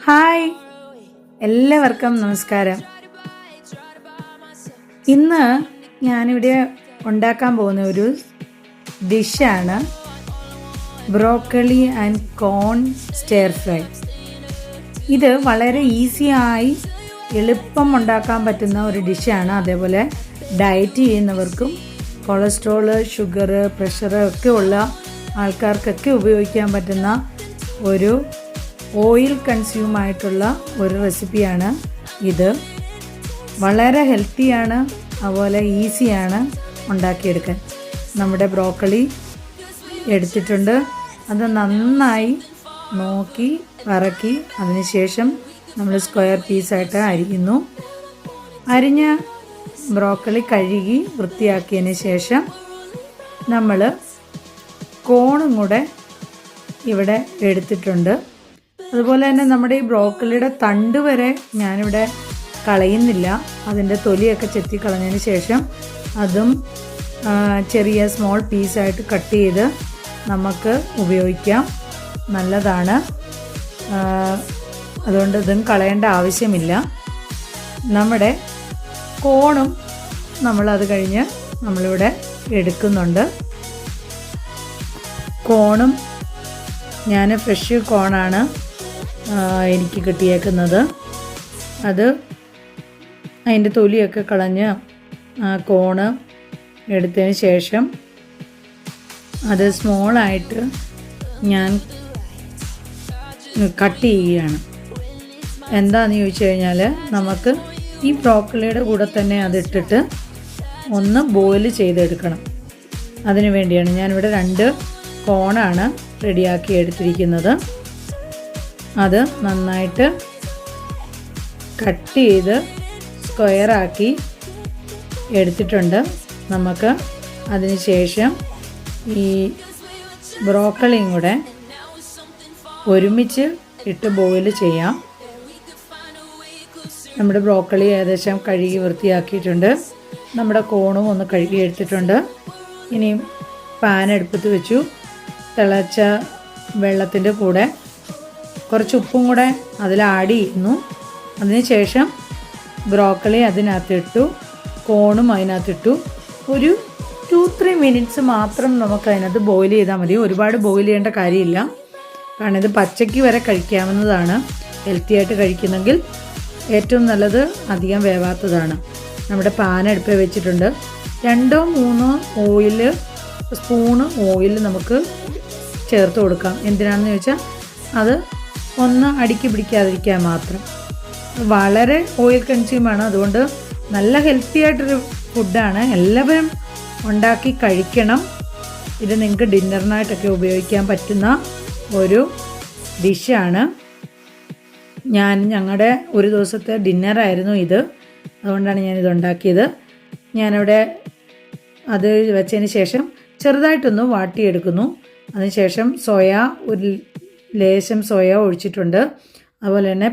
Hi, എല്ലാവർക്കും നമസ്കാരം. ഇന്ന് ഞാനിവിടെ ഉണ്ടാക്കാൻ പോകുന്ന ഒരു ഡിഷാണ് broccoli and corn stir fry. ഇത് വളരെ ഈസിയായി എളുപ്പം ഉണ്ടാക്കാൻ പറ്റുന്ന ഒരു ഡിഷാണ്. അതേപോലെ ഡയറ്റ് ചെയ്യുന്നവർക്കും കൊളസ്ട്രോള്, ഷുഗർ, പ്രഷർ ഒക്കെ ഉള്ള ആൾക്കാർക്കൊക്കെ ഉപയോഗിക്കാൻ പറ്റുന്ന ഒരു ഓയിൽ കൺസ്യൂം ആയിട്ടുള്ള ഒരു റെസിപ്പിയാണ് ഇത്. വളരെ ഹെൽത്തിയാണ്, അതുപോലെ ഈസിയാണ് ഉണ്ടാക്കിയെടുക്കാൻ. നമ്മുടെ ബ്രോക്കലി എടുത്തിട്ടുണ്ട്. അത് നന്നായി നോക്കി വറക്കി അതിനുശേഷം നമ്മൾ സ്ക്വയർ പീസായിട്ട് അരിയുന്നു. അരിഞ്ഞ ബ്രോക്കലി കഴുകി വൃത്തിയാക്കിയതിന് ശേഷം നമ്മൾ കോണും കൂടെ ഇവിടെ എടുത്തിട്ടുണ്ട്. അതുപോലെ തന്നെ നമ്മുടെ ഈ ബ്രോക്കലിയുടെ തണ്ട് വരെ ഞാനിവിടെ കളയുന്നില്ല. അതിൻ്റെ തൊലിയൊക്കെ ചെത്തിക്കളഞ്ഞതിന് ശേഷം അതും ചെറിയ സ്മോൾ പീസായിട്ട് കട്ട് ചെയ്ത് നമുക്ക് ഉപയോഗിക്കാം. നല്ലതാണ്. അതുകൊണ്ട് ഇതും കളയേണ്ട ആവശ്യമില്ല. നമ്മുടെ കോണും നമ്മളത് കഴിഞ്ഞ് നമ്മളിവിടെ എടുക്കുന്നുണ്ട്. കോണും ഞാൻ ഫ്രഷ് കോണാണ് എനിക്ക് കിട്ടിയേക്കുന്നത്. അത് അതിൻ്റെ തൊലിയൊക്കെ കളഞ്ഞ് കോണ് എടുത്തതിന് ശേഷം അത് സ്മോളായിട്ട് ഞാൻ കട്ട് ചെയ്യുകയാണ്. എന്താണെന്ന് ചോദിച്ചു കഴിഞ്ഞാൽ നമുക്ക് ഈ ബ്രോക്കലിയുടെ കൂടെ തന്നെ അതിട്ടിട്ട് ഒന്ന് ബോയിൽ ചെയ്തെടുക്കണം. അതിനു വേണ്ടിയാണ് ഞാനിവിടെ 2 കോണാണ് റെഡിയാക്കി എടുത്തിരിക്കുന്നത്. അത് നന്നായിട്ട് കട്ട് ചെയ്ത് സ്ക്വയറാക്കി എടുത്തിട്ടുണ്ട്. നമുക്ക് അതിന് ശേഷം ഈ ബ്രോക്കലിയും കൂടെ ഒരുമിച്ച് ഇട്ട് ബോയിൽ ചെയ്യാം. നമ്മുടെ ബ്രോക്കലി ഏകദേശം കഴുകി വൃത്തിയാക്കിയിട്ടുണ്ട്. നമ്മുടെ കോണും ഒന്ന് കഴുകി എടുത്തിട്ടുണ്ട്. ഇനി പാൻ അടുപ്പത്ത് വെച്ചു. തിളച്ച വെള്ളത്തിൻ്റെ കൂടെ കുറച്ച് ഉപ്പും കൂടെ അതിൽ ആഡ് ചെയ്യുന്നു. അതിനുശേഷം ബ്രോക്കലി അതിനകത്തിട്ടു, കോണും അതിനകത്തിട്ടു. ഒരു 2-3 മിനിറ്റ്സ് മാത്രം നമുക്ക് അതിനകത്ത് ബോയിൽ ചെയ്താൽ മതി. ഒരുപാട് ബോയിൽ ചെയ്യേണ്ട കാര്യമില്ല. കാരണം ഇത് പച്ചയ്ക്ക് വരെ കഴിക്കാവുന്നതാണ്. ഹെൽത്തി ആയിട്ട് കഴിക്കുന്നെങ്കിൽ ഏറ്റവും നല്ലത് അധികം വേവാത്തതാണ്. നമ്മുടെ പാൻ അടുപ്പിൽ വെച്ചിട്ടുണ്ട്. 2-3 സ്പൂണ് ഓയിൽ നമുക്ക് ചേർത്ത് കൊടുക്കാം. എന്തിനാണെന്ന് ചോദിച്ചാൽ അത് ഒന്ന് അടുക്കി പിടിക്കാതിരിക്കാൻ മാത്രം. വളരെ ഓയിൽ കൺസ്യൂമാണ്. അതുകൊണ്ട് നല്ല ഹെൽത്തി ആയിട്ടൊരു ഫുഡാണ്. എല്ലാവരും ഉണ്ടാക്കി കഴിക്കണം. ഇത് നിങ്ങൾക്ക് ഡിന്നറിനായിട്ടൊക്കെ ഉപയോഗിക്കാൻ പറ്റുന്ന ഒരു ഡിഷാണ്. ഞങ്ങളുടെ ഒരു ദിവസത്തെ ഡിന്നറായിരുന്നു ഇത്. അതുകൊണ്ടാണ് ഞാനിത് ഉണ്ടാക്കിയത്. ഞാനവിടെ അത് വെച്ചതിന് ശേഷം ചെറുതായിട്ടൊന്ന് വാട്ടിയെടുക്കുന്നു. അതിനുശേഷം ഒരു ലേശം സോയ ഒഴിച്ചിട്ടുണ്ട്. അതുപോലെ തന്നെ